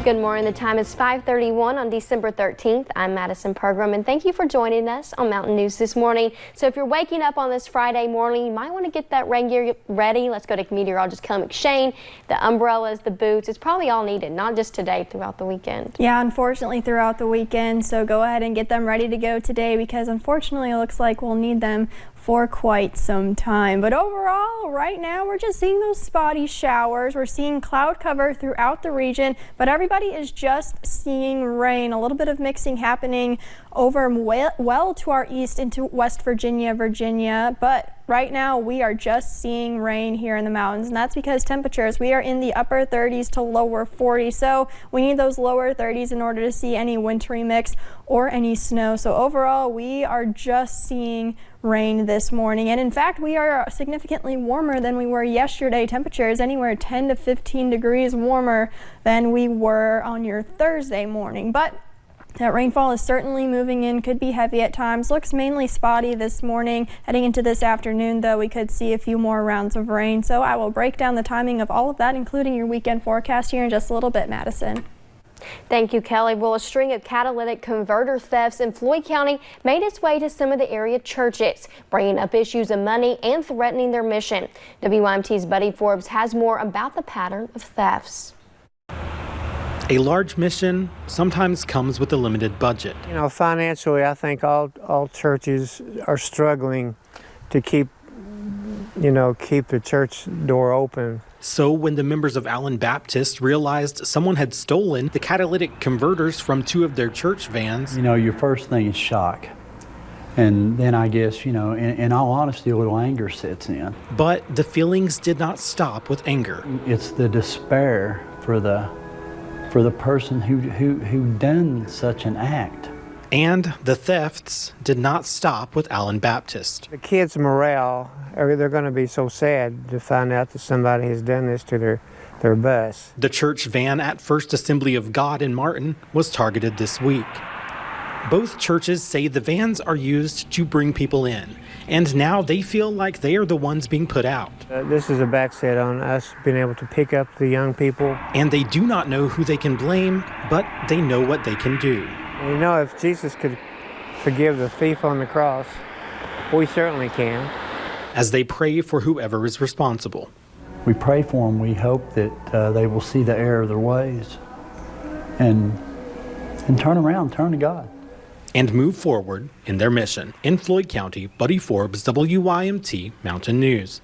Good morning. The time is 5:31 on December 13th. I'm Madison Pergram, and thank you for joining us on Mountain News this morning. So if you're waking up on this Friday morning, you might want to get that rain gear ready. Let's go to meteorologist Kelly McShane. The umbrellas, the boots, it's probably all needed, not just today, throughout the weekend. Yeah, unfortunately throughout the weekend. So go ahead and get them ready to go today, because unfortunately it looks like we'll need them for quite some time. But overall, right now we're just seeing those spotty showers. We're seeing cloud cover throughout the region, but everybody is just seeing rain. A little bit of mixing happening over well to our east into West Virginia, but right now we are just seeing rain here in the mountains, and that's because temperatures, we are in the upper 30s to lower 40s, so we need those lower 30s in order to see any wintry mix or any snow. So overall, we are just seeing rain this morning, and in fact we are significantly warmer than we were yesterday. Temperatures anywhere 10 to 15 degrees warmer than we were on your Thursday morning, but that rainfall is certainly moving in, could be heavy at times. Looks mainly spotty this morning. Heading into this afternoon, though, we could see a few more rounds of rain. So I will break down the timing of all of that, including your weekend forecast here in just a little bit, Madison. Thank you, Kelly. Well, a string of catalytic converter thefts in Floyd County made its way to some of the area churches, bringing up issues of money and threatening their mission. WYMT's Buddy Forbes has more about the pattern of thefts. A large mission sometimes comes with a limited budget. You know, financially, I think all churches are struggling to keep the church door open. So when the members of Allen Baptist realized someone had stolen the catalytic converters from two of their church vans, your first thing is shock. And then I guess, in all honesty, a little anger sets in. But the feelings did not stop with anger. It's the despair for the person who done such an act. And the thefts did not stop with Allen Baptist. The kids' morale, they're going to be so sad to find out that somebody has done this to their bus. The church van at First Assembly of God in Martin was targeted this week. Both churches say the vans are used to bring people in, and now they feel like they are the ones being put out. This is a backset on us being able to pick up the young people. And they do not know who they can blame, but they know what they can do. If Jesus could forgive the thief on the cross, we certainly can. As they pray for whoever is responsible. We pray for them. We hope that they will see the error of their ways and turn around, turn to God. And move forward in their mission. In Floyd County, Buddy Forbes, WYMT Mountain News.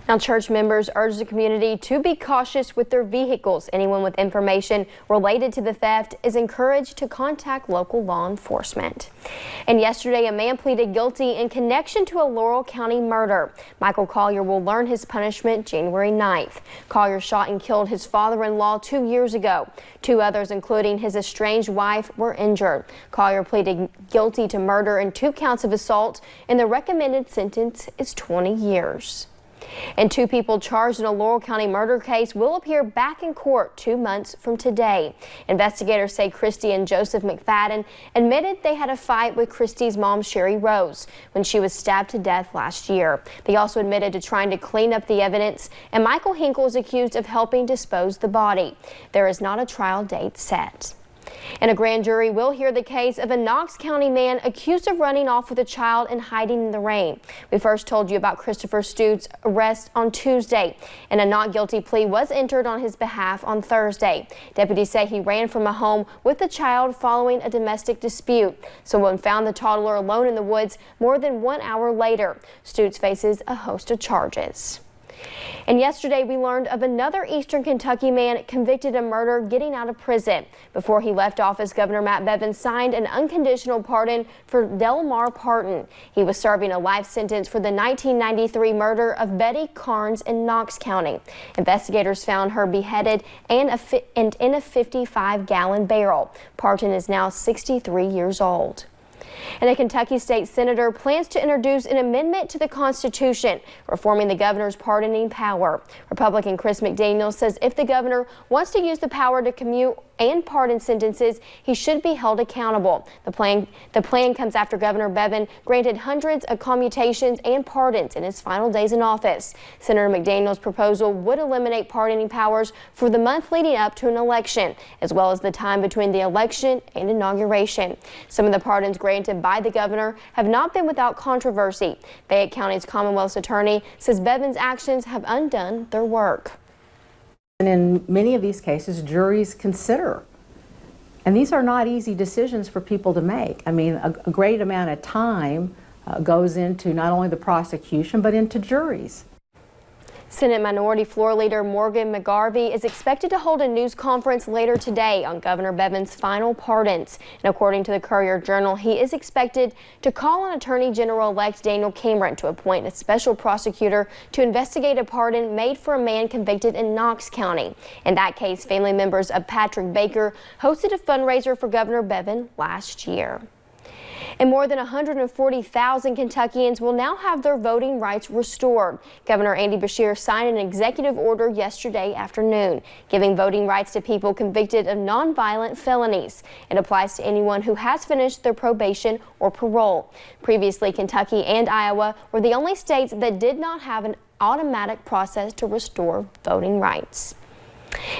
Now, church members urge the community to be cautious with their vehicles. Anyone with information related to the theft is encouraged to contact local law enforcement. And yesterday, a man pleaded guilty in connection to a Laurel County murder. Michael Collier will learn his punishment January 9th. Collier shot and killed his father-in-law 2 years ago. Two others, including his estranged wife, were injured. Collier pleaded guilty to murder and 2 counts of assault, and the recommended sentence is 20 years. And 2 people charged in a Laurel County murder case will appear back in court 2 months from today. Investigators say Christy and Joseph McFadden admitted they had a fight with Christy's mom, Sherry Rose, when she was stabbed to death last year. They also admitted to trying to clean up the evidence, and Michael Hinkle is accused of helping dispose the body. There is not a trial date set. And a grand jury will hear the case of a Knox County man accused of running off with a child and hiding in the rain. We first told you about Christopher Stute's arrest on Tuesday, and a not guilty plea was entered on his behalf on Thursday. Deputies say he ran from a home with the child following a domestic dispute. Someone found the toddler alone in the woods more than 1 hour later. Stutes faces a host of charges. And yesterday we learned of another Eastern Kentucky man convicted of murder getting out of prison. Before he left office, Governor Matt Bevin signed an unconditional pardon for Delmar Parton. He was serving a life sentence for the 1993 murder of Betty Carnes in Knox County. Investigators found her beheaded and in a 55-gallon barrel. Parton is now 63 years old. And a Kentucky state senator plans to introduce an amendment to the Constitution, reforming the governor's pardoning power. Republican Chris McDaniel says if the governor wants to use the power to commute and pardon sentences, he should be held accountable. The plan comes after Governor Bevin granted hundreds of commutations and pardons in his final days in office. Senator McDaniel's proposal would eliminate pardoning powers for the month leading up to an election, as well as the time between the election and inauguration. Some of the pardons granted by the governor have not been without controversy. Fayette County's Commonwealth's attorney says Bevin's actions have undone their work. And in many of these cases, juries consider. And these are not easy decisions for people to make. I mean, a great amount of time goes into not only the prosecution, but into juries. Senate Minority Floor Leader Morgan McGarvey is expected to hold a news conference later today on Governor Bevin's final pardons. And according to the Courier-Journal, he is expected to call on Attorney General-elect Daniel Cameron to appoint a special prosecutor to investigate a pardon made for a man convicted in Knox County. In that case, family members of Patrick Baker hosted a fundraiser for Governor Bevin last year. And more than 140,000 Kentuckians will now have their voting rights restored. Governor Andy Beshear signed an executive order yesterday afternoon, giving voting rights to people convicted of nonviolent felonies. It applies to anyone who has finished their probation or parole. Previously, Kentucky and Iowa were the only states that did not have an automatic process to restore voting rights.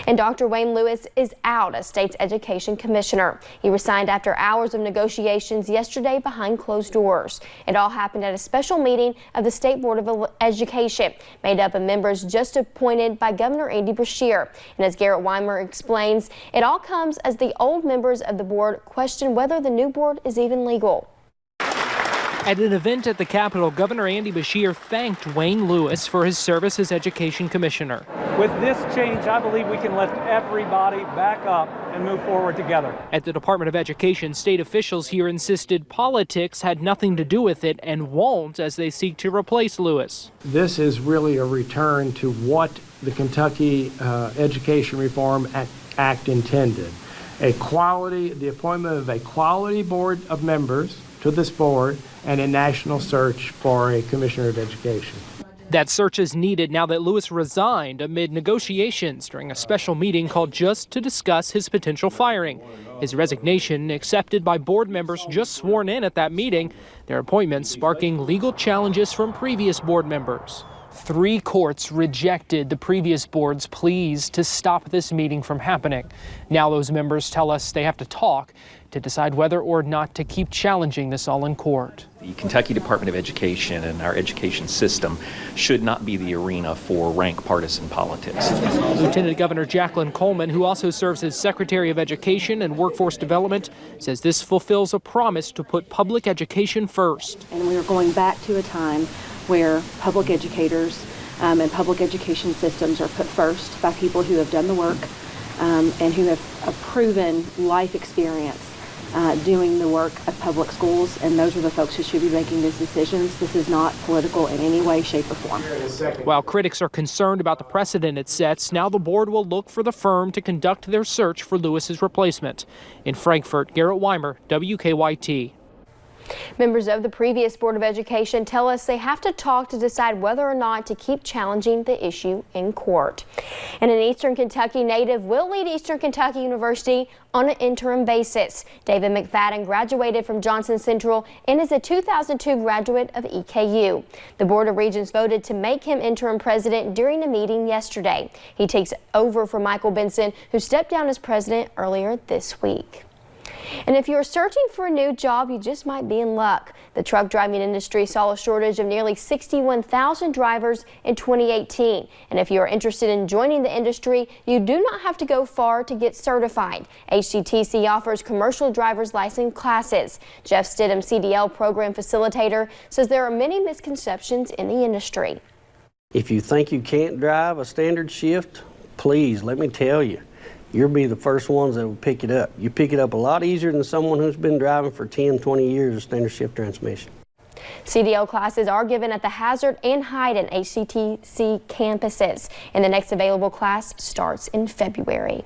And Dr. Wayne Lewis is out as state's education commissioner. He resigned after hours of negotiations yesterday behind closed doors. It all happened at a special meeting of the State Board of Education, made up of members just appointed by Governor Andy Beshear. And as Garrett Weimer explains, it all comes as the old members of the board question whether the new board is even legal. At an event at the Capitol, Governor Andy Beshear thanked Wayne Lewis for his service as Education Commissioner. With this change, I believe we can lift everybody back up and move forward together. At the Department of Education, state officials here insisted politics had nothing to do with it and won't as they seek to replace Lewis. This is really a return to what the Kentucky Education Reform Act intended. The appointment of a quality board of members to this board and a national search for a commissioner of education. That search is needed now that Lewis resigned amid negotiations during a special meeting called just to discuss his potential firing. His resignation accepted by board members just sworn in at that meeting, their appointments sparking legal challenges from previous board members. 3 courts rejected the previous board's pleas to stop this meeting from happening. Now those members tell us they have to talk to decide whether or not to keep challenging this all in court. The Kentucky Department of Education and our education system should not be the arena for rank partisan politics. Lieutenant Governor Jacqueline Coleman, who also serves as Secretary of Education and Workforce Development, says this fulfills a promise to put public education first. And we are going back to a time where public educators and public education systems are put first by people who have done the work and who have a proven life experience doing the work of public schools, and those are the folks who should be making these decisions. This is not political in any way, shape, or form. While critics are concerned about the precedent it sets, now the board will look for the firm to conduct their search for Lewis's replacement. In Frankfort, Garrett Weimer, WKYT. Members of the previous Board of Education tell us they have to talk to decide whether or not to keep challenging the issue in court. And an Eastern Kentucky native will lead Eastern Kentucky University on an interim basis. David McFadden graduated from Johnson Central and is a 2002 graduate of EKU. The Board of Regents voted to make him interim president during a meeting yesterday. He takes over from Michael Benson, who stepped down as president earlier this week. And if you're searching for a new job, you just might be in luck. The truck driving industry saw a shortage of nearly 61,000 drivers in 2018. And if you're interested in joining the industry, you do not have to go far to get certified. HGTC offers commercial driver's license classes. Jeff Stidham, CDL program facilitator, says there are many misconceptions in the industry. If you think you can't drive a standard shift, please, let me tell you, you'll be the first ones that will pick it up. You pick it up a lot easier than someone who's been driving for 10, 20 years of standard shift transmission. CDL classes are given at the Hazard and Hyden HCTC campuses, and the next available class starts in February.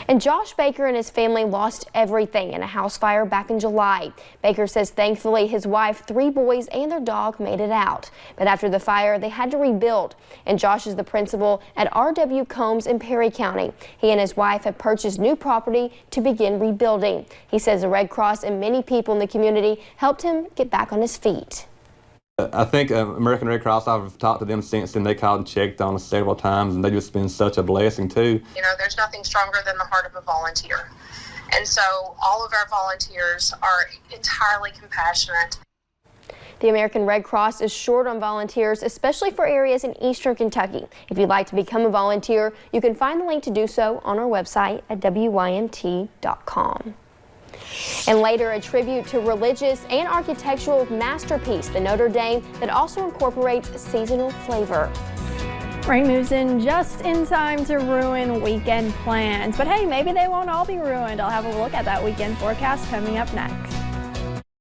And Josh Baker and his family lost everything in a house fire back in July. Baker says thankfully his wife, 3 boys, and their dog made it out. But after the fire, they had to rebuild. And Josh is the principal at R.W. Combs in Perry County. He and his wife have purchased new property to begin rebuilding. He says the Red Cross and many people in the community helped him get back on his feet. I think American Red Cross, I've talked to them since then. They called and checked on us several times, and they've just been such a blessing too. You know, there's nothing stronger than the heart of a volunteer. And so all of our volunteers are entirely compassionate. The American Red Cross is short on volunteers, especially for areas in eastern Kentucky. If you'd like to become a volunteer, you can find the link to do so on our website at wymt.com. And later, a tribute to religious and architectural masterpiece, the Notre Dame, that also incorporates seasonal flavor. Rain moves in just in time to ruin weekend plans. But hey, maybe they won't all be ruined. I'll have a look at that weekend forecast coming up next.